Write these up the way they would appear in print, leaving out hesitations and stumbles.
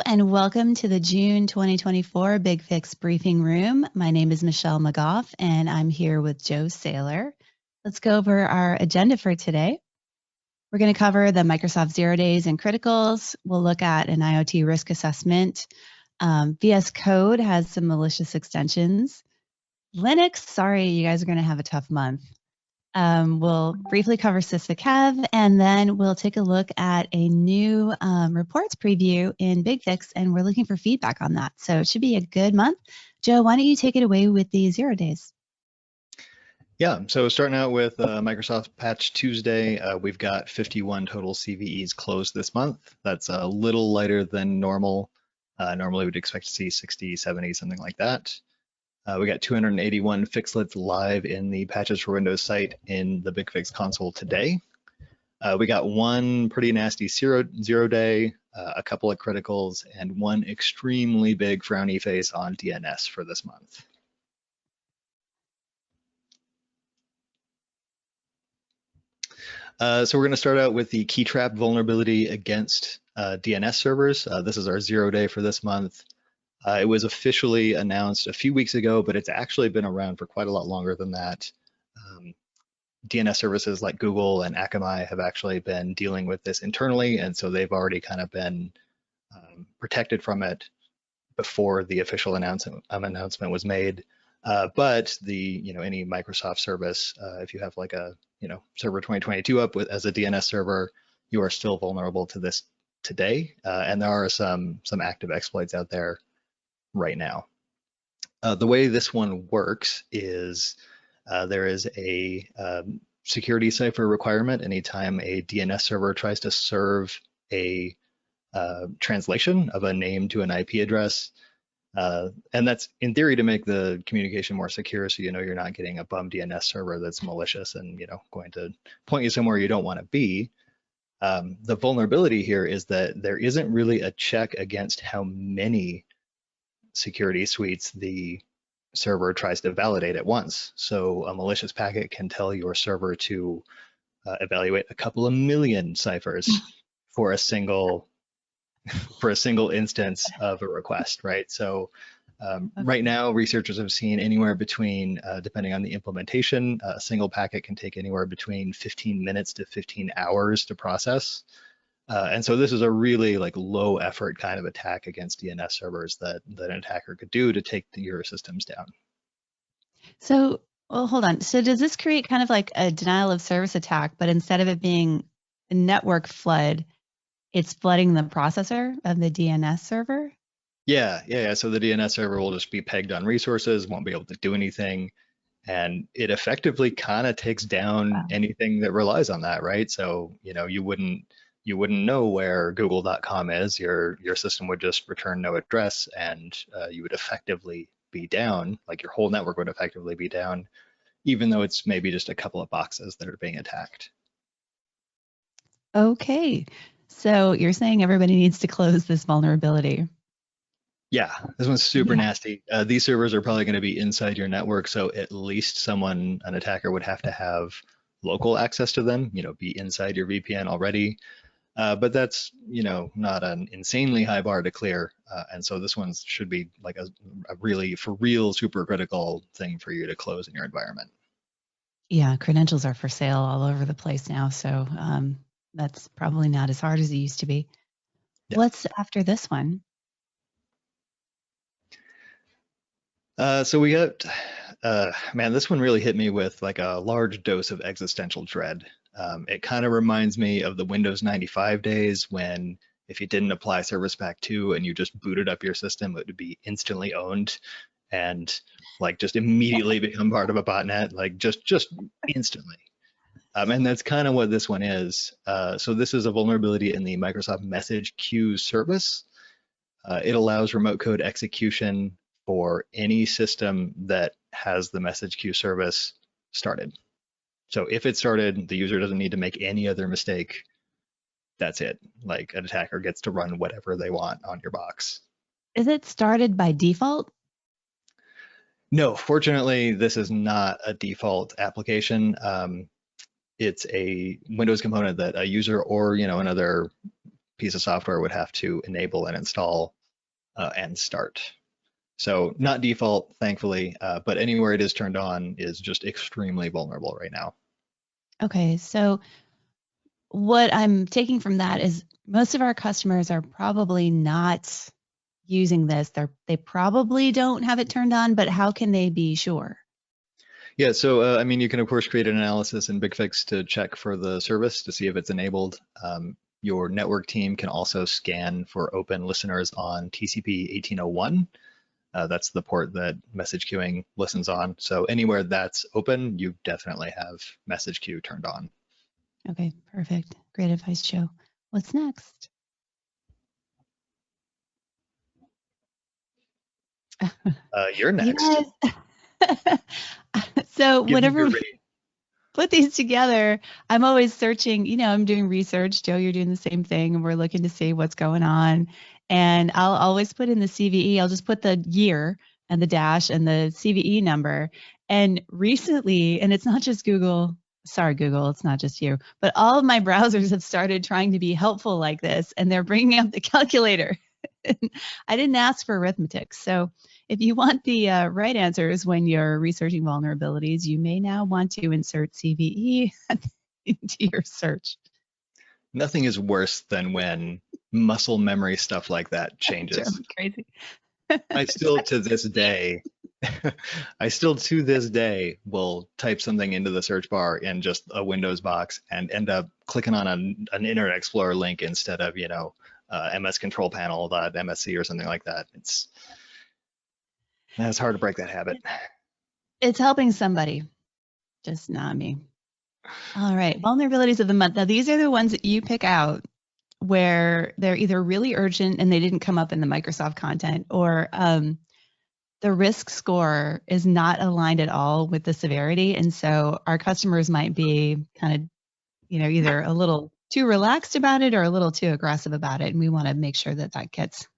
and welcome to the June 2024 BigFix Briefing Room. My name is Michelle McGough, and I'm here with Joe Saylor. Let's go over our agenda for today. We're going to cover the Microsoft Zero Days and Criticals. We'll look at an IoT risk assessment. VS Code has some malicious extensions. Linux, sorry, you guys are going to have a tough month. We'll briefly cover CISA Kev, and then we'll take a look at a new reports preview in BigFix, and we're looking for feedback on that. So it should be a good month. Joe, why don't you take it away with the 0 days? Yeah, so starting out with Microsoft Patch Tuesday, we've got 51 total CVEs closed this month. That's a little lighter than normal. Normally we'd expect to see 60, 70, something like that. We got 281 fixlets live in the Patches for Windows site in the BigFix console today. We got one pretty nasty zero day, a couple of criticals, and one extremely big frowny face on DNS for this month. So we're going to start out with the key trap vulnerability against DNS servers. This is our 0 day for this month. It was officially announced a few weeks ago, but it's actually been around for quite a lot longer than that. DNS services like Google and Akamai have actually been dealing with this internally, and so they've already kind of been protected from it before the official announcement was made. But any Microsoft service, if you have like a Server 2022 up as a DNS server, you are still vulnerable to this today, and there are some active exploits out there right now. The way this one works is there is a security cipher requirement anytime a DNS server tries to serve a translation of a name to an IP address. And that's in theory to make the communication more secure, so you're not getting a bum DNS server that's malicious and going to point you somewhere you don't want to be. The vulnerability here is that there isn't really a check against how many security suites the server tries to validate at once. So a malicious packet can tell your server to evaluate a couple of million ciphers for a single instance of a request, right? So right now, researchers have seen anywhere between, depending on the implementation, a single packet can take anywhere between 15 minutes to 15 hours to process. And so this is a really low effort kind of attack against DNS servers that an attacker could do to take your systems down. So, well, hold on. So does this create kind of like a denial of service attack, but instead of it being a network flood, it's flooding the processor of the DNS server? Yeah. So the DNS server will just be pegged on resources, won't be able to do anything. And it effectively kind of takes down anything that relies on that, right? So, you wouldn't know where google.com is. Your system would just return no address, and you would effectively be down, like your whole network would effectively be down, even though it's maybe just a couple of boxes that are being attacked. Okay. So you're saying everybody needs to close this vulnerability? Yeah, this one's super nasty. These servers are probably going to be inside your network, so at least an attacker would have to have local access to them, be inside your VPN already. But that's, not an insanely high bar to clear. And so this one should be like a really, for real, super critical thing for you to close in your environment. Yeah, credentials are for sale all over the place now, so that's probably not as hard as it used to be. Yeah. What's after this one? So we got, man, this one really hit me with like a large dose of existential dread. It kind of reminds me of the Windows 95 days when if you didn't apply Service Pack 2 and you just booted up your system, it would be instantly owned and just immediately become part of a botnet, just instantly. And that's kind of what this one is. So this is a vulnerability in the Microsoft Message Queue service. It allows remote code execution for any system that has the message queue service started. So if it's started, the user doesn't need to make any other mistake. That's it. Like an attacker gets to run whatever they want on your box. Is it started by default? No, fortunately, this is not a default application. It's a Windows component that a user or another piece of software would have to enable and install and start. So not default, thankfully, but anywhere it is turned on is just extremely vulnerable right now. Okay, so what I'm taking from that is most of our customers are probably not using this. They probably don't have it turned on, but how can they be sure? Yeah, so I mean, you can of course create an analysis in BigFix to check for the service to see if it's enabled. Your network team can also scan for open listeners on TCP 1801. That's the port that message queuing listens on. So anywhere that's open, you definitely have message queue turned on. Okay, perfect. Great advice, Joe. What's next? You're next. Yes. So Give me whenever your we rate. put these together, I'm always searching, I'm doing research. Joe, you're doing the same thing, and we're looking to see what's going on. And I'll always put in the CVE. I'll just put the year and the dash and the CVE number. And recently, and it's not just Google, sorry, Google, it's not just you, but all of my browsers have started trying to be helpful like this, and they're bringing up the calculator. I didn't ask for arithmetic. So if you want the right answers when you're researching vulnerabilities, you may now want to insert CVE into your search. Nothing is worse than when muscle memory stuff like that Drove changes. me crazy. I still to this day, I still to this day will type something into the search bar in just a Windows box and end up clicking on an Internet Explorer link instead of, MS Control Panel.msc or something like that. It's hard to break that habit. It's helping somebody, just not me. All right, vulnerabilities of the month. Now, these are the ones that you pick out where they're either really urgent and they didn't come up in the Microsoft content, or the risk score is not aligned at all with the severity. And so our customers might be kind of, either a little too relaxed about it or a little too aggressive about it. And we want to make sure that that gets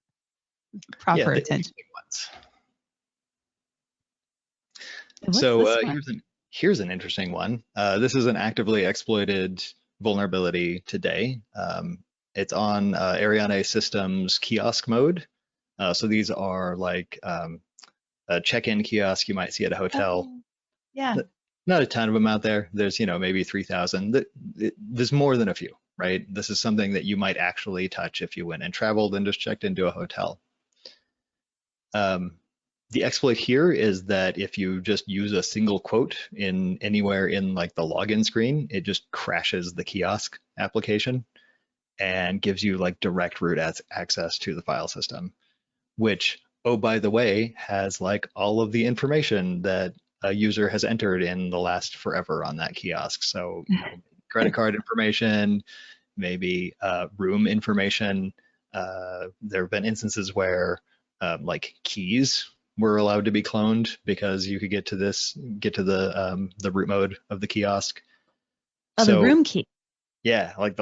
Yeah, proper the attention. interesting ones. And what's So this one? here's an interesting one. This is an actively exploited vulnerability today. It's on Ariane systems kiosk mode. So these are like a check-in kiosk you might see at a hotel. Oh, yeah. Not a ton of them out there. There's, maybe 3,000. There's more than a few, right? This is something that you might actually touch if you went and traveled and just checked into a hotel. The exploit here is that if you just use a single quote in anywhere in like the login screen, it just crashes the kiosk application and gives you like direct root access to the file system, which, oh, by the way, has like all of the information that a user has entered in the last forever on that kiosk. So, credit card information, maybe room information. There have been instances where like keys were allowed to be cloned because you could get to the root mode of the kiosk. Oh, the So room key. yeah, not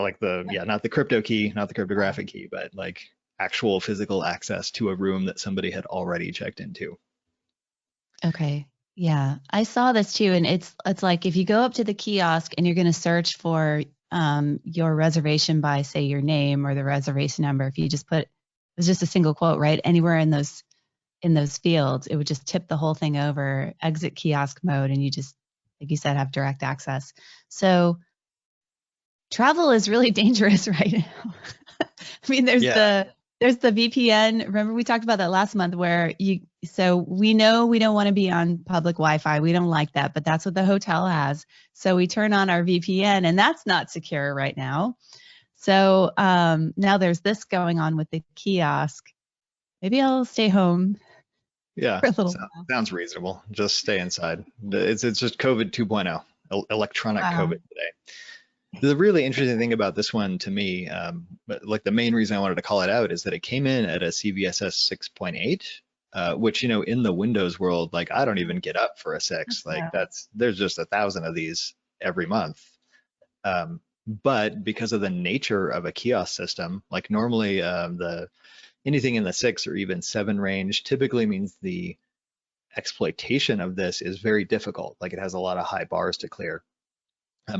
the crypto key, not the cryptographic key, but like actual physical access to a room that somebody had already checked into. Okay. Yeah, I saw this too, and it's like if you go up to the kiosk and you're going to search for your reservation by, say, your name or the reservation number. If you just put, it was just a single quote, right? Anywhere in those fields, it would just tip the whole thing over, exit kiosk mode, and you just, like you said, have direct access. So travel is really dangerous right now. I mean, Yeah, there's the VPN. Remember we talked about that last month where so we know we don't want to be on public Wi-Fi. We don't like that, but that's what the hotel has. So we turn on our VPN and that's not secure right now. So now there's this going on with the kiosk. Maybe I'll stay home yeah, for a little while. sounds reasonable. Just stay inside. It's just COVID 2.0, electronic Wow. COVID today. The really interesting thing about this one to me, but like the main reason I wanted to call it out is that it came in at a CVSS 6.8, which, in the Windows world, like I don't even get up for a 6. Like Yeah. there's just 1,000 of these every month. But because of the nature of a kiosk system, like normally the anything in the 6 or even 7 range typically means the exploitation of this is very difficult. Like it has a lot of high bars to clear.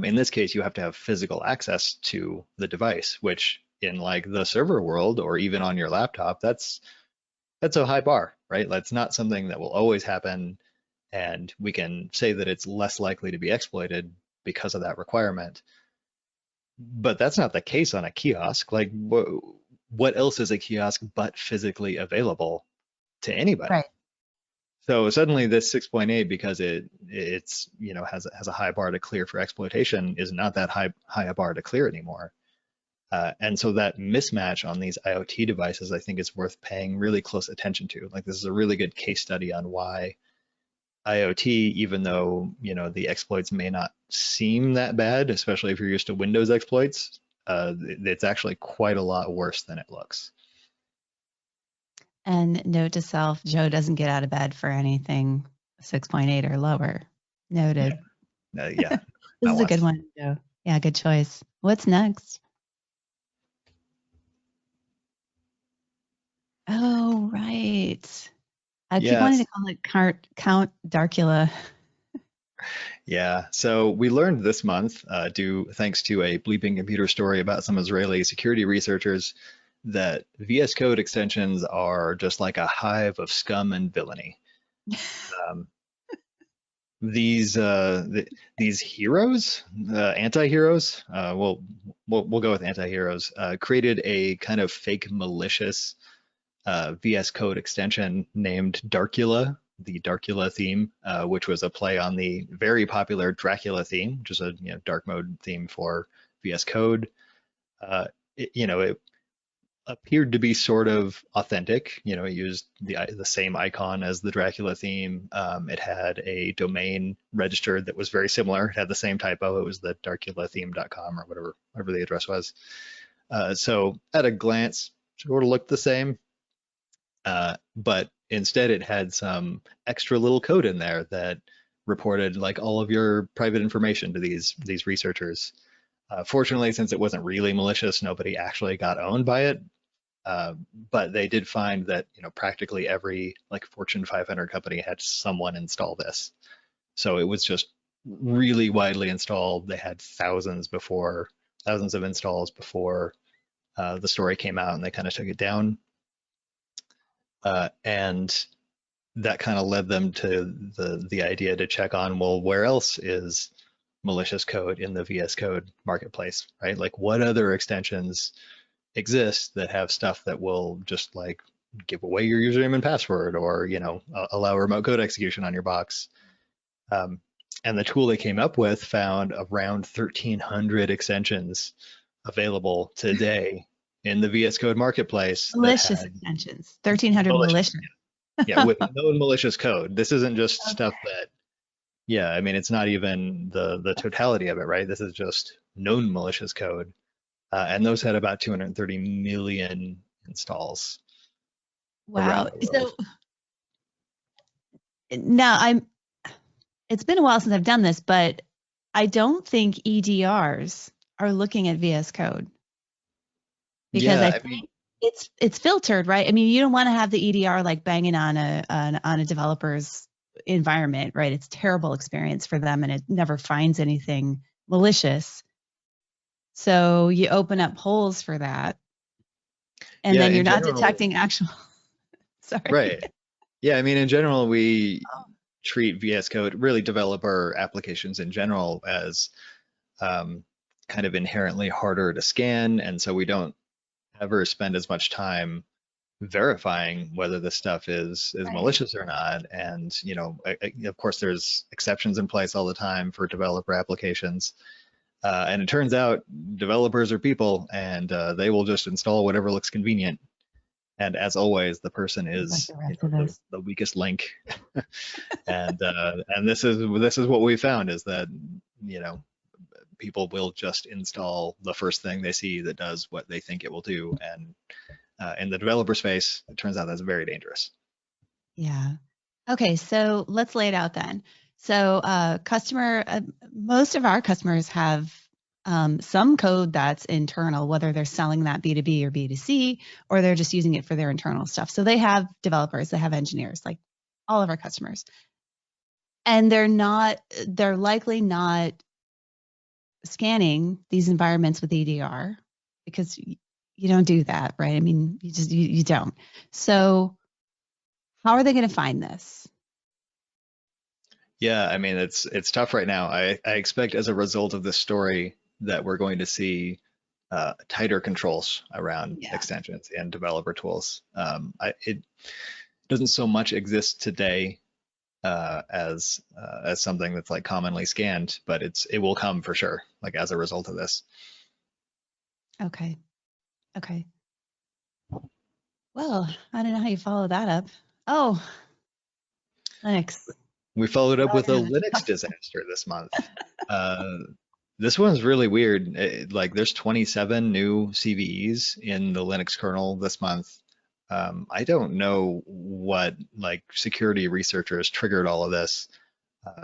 In this case, you have to have physical access to the device, which in like the server world or even on your laptop, that's that's a high bar, right? That's not something that will always happen, and we can say that it's less likely to be exploited because of that requirement. But that's not the case on a kiosk. Like, what else is a kiosk but physically available to anybody? Right. So suddenly this 6.8, because it's has a high bar to clear for exploitation, is not that high a bar to clear anymore. And so that mismatch on these IoT devices, I think, is worth paying really close attention to. Like, this is a really good case study on why IoT, even though the exploits may not seem that bad, especially if you're used to Windows exploits, it's actually quite a lot worse than it looks. And note to self, Joe doesn't get out of bed for anything 6.8 or lower. Noted. Yeah, This not is a good once. one, Joe. Yeah, good choice. What's next? Oh, right. I keep wanting to Yes. call it Count Darkula. Yeah, so we learned this month, thanks to a bleeping computer story about some Israeli security researchers, that VS Code extensions are just like a hive of scum and villainy. Um, these heroes, anti-heroes, we'll go with anti-heroes, created a kind of fake malicious VS Code extension named Darkula, the Darkula theme, which was a play on the very popular Dracula theme, which is a dark mode theme for VS Code. It appeared to be sort of authentic. It used the same icon as the Dracula theme. It had a domain registered that was very similar. It had the same typo. It was the darkulatheme.com or whatever the address was. So at a glance, sort of looked the same. But instead it had some extra little code in there that reported like all of your private information to these researchers. Fortunately, since it wasn't really malicious, nobody actually got owned by it. But they did find that practically every like Fortune 500 company had someone install this. So it was just really widely installed. They had thousands of installs before the story came out, and they kind of took it down. And that kind of led them to the idea to check on, well, where else is malicious code in the VS Code marketplace, right? Like, what other extensions exist that have stuff that will just like give away your username and password, or allow remote code execution on your box. Um, and the tool they came up with found around 1,300 extensions available today in the VS Code marketplace that Malicious had extensions. 1,300 malicious, malicious. yeah, with known malicious code. This isn't just stuff Okay. that, yeah, I mean, it's not even the totality of it, right? This is just known malicious code. And those had about 230 million installs around Wow. the So world. now it's been a while since I've done this, but I don't think EDRs are looking at VS Code because I Yeah, I mean, think it's filtered, right? I mean, you don't want to have the EDR like banging on a developer's environment, right? It's a terrible experience for them and it never finds anything malicious. So you open up holes for that and yeah, then you're in not general, detecting actual sorry. right. Yeah, I mean, in general, we treat VS Code, really developer applications in general, as um, kind of inherently harder to scan. And so we don't ever spend as much time verifying whether this stuff is Right. malicious or not. And of course, there's exceptions in place all the time for developer applications. And it turns out developers are people, and they will just install whatever looks convenient. And as always, the person Like is the rest of us. the weakest link. And this is what we found, is that you know people will just install the first thing they see that does what they think it will do. And in the developer space, it turns out that's very dangerous. Yeah. Okay, so let's lay it out then. So, most of our customers have some code that's internal, whether they're selling that B2B or B2C, or they're just using it for their internal stuff. So they have developers, they have engineers, like all of our customers. And they're likely not scanning these environments with EDR because you don't do that, right? I mean, you don't. So How are they going to find this? Yeah, I mean it's tough right now. I expect as a result of this story that we're going to see tighter controls around Yeah. extensions and developer tools. It doesn't so much exist today as something that's like commonly scanned, but it will come for sure, like as a result of this. Okay. Okay. Well, I don't know how you follow that up. Oh, Linux. We followed up Y'all are with a gonna have Linux disaster this month. Uh, this one's really weird. Like there's 27 new CVEs in the Linux kernel this month. I don't know what like security researchers triggered all of this.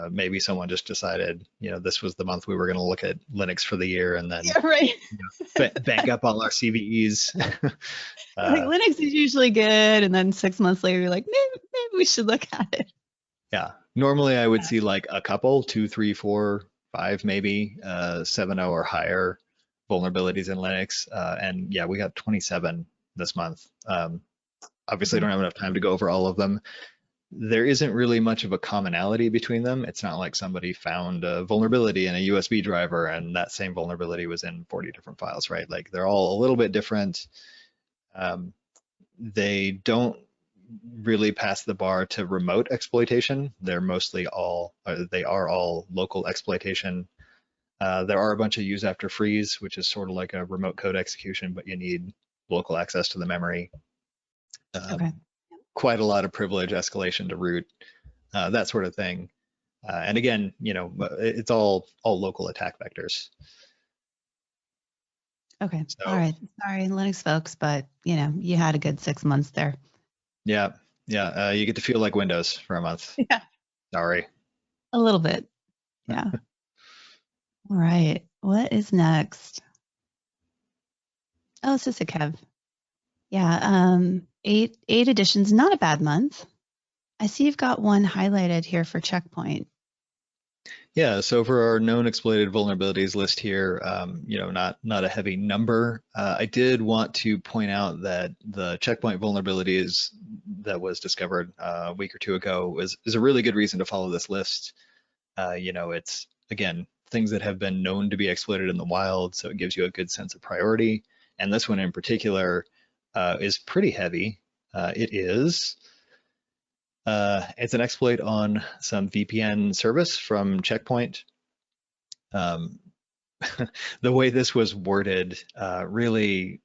Maybe someone just decided, this was the month we were going to look at Linux for the year and then Yeah, right. bank up all our CVEs. Like uh, Linux is usually good, and then 6 months later, you're like, maybe we should look at it. yeah, normally I would see like a couple, two, three, four, five, maybe 7.0 or higher vulnerabilities in Linux. And yeah, we got 27 this month. Obviously, I Okay. don't have enough time to go over all of them. There isn't really much of a commonality between them. It's not like somebody found a vulnerability in a USB driver and that same vulnerability was in 40 different files, right? Like they're all a little bit different. Um, they don't really pass the bar to remote exploitation. They're mostly they are all local exploitation. There are a bunch of use after freeze, which is sort of like a remote code execution, but you need local access to the memory. Okay. Quite a lot of privilege escalation to root, that sort of thing. And again, it's all local attack vectors. Okay. All So right. Sorry, Linux folks, but you had a good 6 months there. yeah, you get to feel like Windows for a month. Yeah. Sorry. A little bit. Yeah. All right. What is next? Oh, it's just a Kev. Yeah. Eight editions, not a bad month. I see you've got one highlighted here for Checkpoint. Yeah, so for our known exploited vulnerabilities list here, not a heavy number. I did want to point out that the checkpoint vulnerabilities that was discovered a week or two ago is a really good reason to follow this list. It's again things that have been known to be exploited in the wild, so it gives you a good sense of priority. And this one in particular is pretty heavy. It's an exploit on some VPN service from Checkpoint. The way this was worded really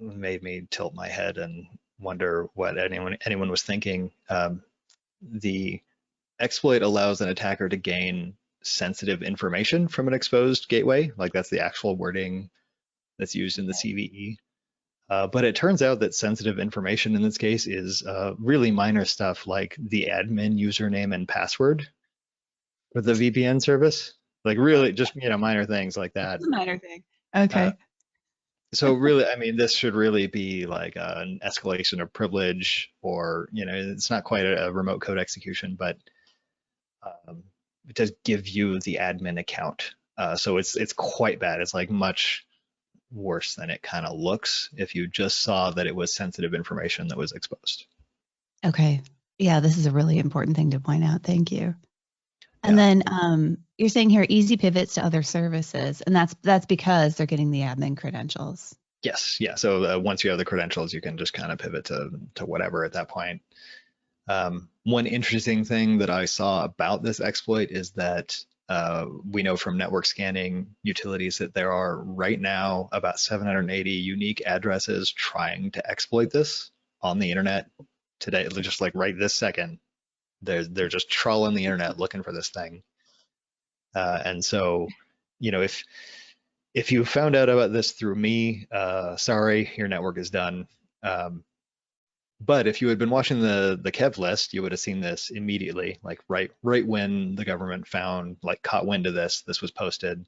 made me tilt my head and wonder what anyone was thinking. The exploit allows an attacker to gain sensitive information from an exposed gateway, like that's the actual wording that's used in the CVE. But it turns out that sensitive information in this case is really minor stuff like the admin username and password for the VPN service. Like really just, minor things like that. It's a minor thing. Uh, Okay. so really, I mean, this should really be like an escalation of privilege or, it's not quite a remote code execution, but it does give you the admin account. So it's quite bad. It's like much worse than it kind of looks if you just saw that it was sensitive information that was exposed. Okay. Yeah, this is a really important thing to point out. Thank you. And Yeah. then you're saying here easy pivots to other services, and that's because they're getting the admin credentials. Yes. Yeah. So once you have the credentials, you can just kind of pivot to whatever at that point. One interesting thing that I saw about this exploit is that we know from network scanning utilities that there are right now about 780 unique addresses trying to exploit this on the internet today, just like right this second. They're just trawling the internet looking for this thing. And so, if you found out about this through me, sorry, your network is done. But if you had been watching the Kev list, you would have seen this immediately, like right when the government caught wind of this was posted,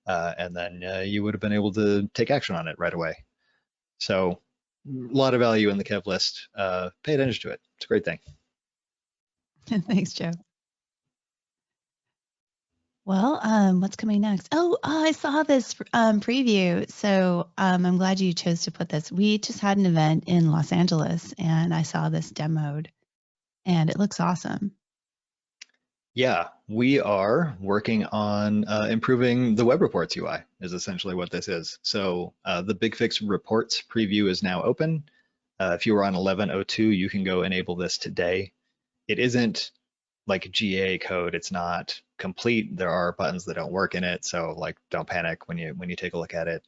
and then you would have been able to take action on it right away. So a lot of value in the Kev list. Pay attention to it. It's a great thing. Thanks, Joe. Well, what's coming next? Oh, I saw this preview, so I'm glad you chose to put this. We just had an event in Los Angeles, and I saw this demoed. and it looks awesome. Yeah, we are working on improving the web reports UI is essentially what this is. So the BigFix reports preview is now open. If you were on 11.02, you can go enable this today. It isn't like GA code. It's not complete. There are buttons that don't work in it. So like, don't panic when you take a look at it.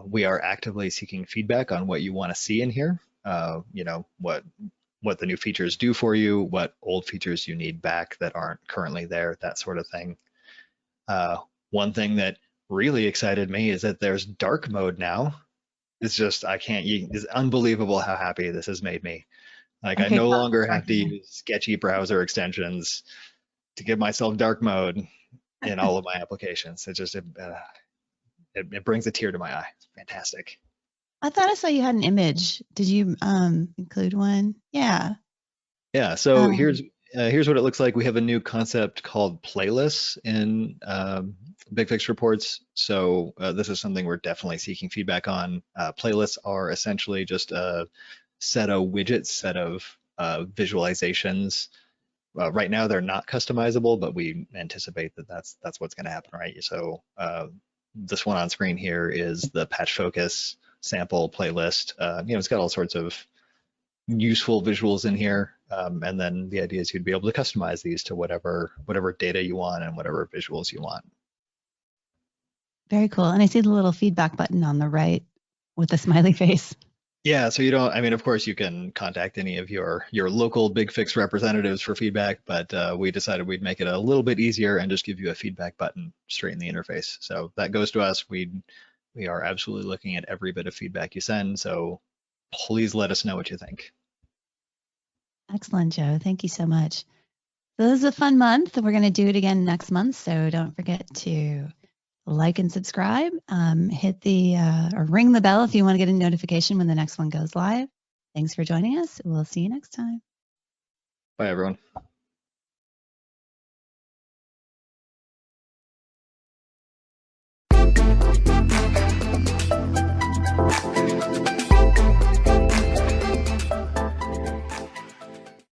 We are actively seeking feedback on what you want to see in here. You know, what the new features do for you, what old features you need back that aren't currently there, that sort of thing. One thing that really excited me is that there's dark mode now. It's just, it's unbelievable how happy this has made me. Like I Okay, no tell us longer what's have to working. use sketchy browser extensions to give myself dark mode in all of my applications. It brings a tear to my eye. It's fantastic. I thought I saw you had an image. Did you include one? Yeah. Yeah, so Um, here's what it looks like. We have a new concept called playlists in BigFix reports. So this is something we're definitely seeking feedback on. Playlists are essentially just a set of widgets, set of visualizations. Right now they're not customizable, but we anticipate that that's what's going to happen, right? So this one on screen here is the patch focus sample playlist. You know, it's got all sorts of useful visuals in here. And then the idea is you'd be able to customize these to whatever data you want and whatever visuals you want. very cool. And I see the little feedback button on the right with the smiley face. Yeah, so you don't, I mean, of course you can contact any of your local BigFix representatives for feedback, but we decided we'd make it a little bit easier and just give you a feedback button straight in the interface. So that goes to us. We are absolutely looking at every bit of feedback you send, so please let us know what you think. Excellent, Joe. Thank you so much. So this is a fun month. We're going to do it again next month. So don't forget to like and subscribe. Hit the or ring the bell if you want to get a notification when the next one goes live. Thanks for joining us. We'll see you next time. Bye, everyone.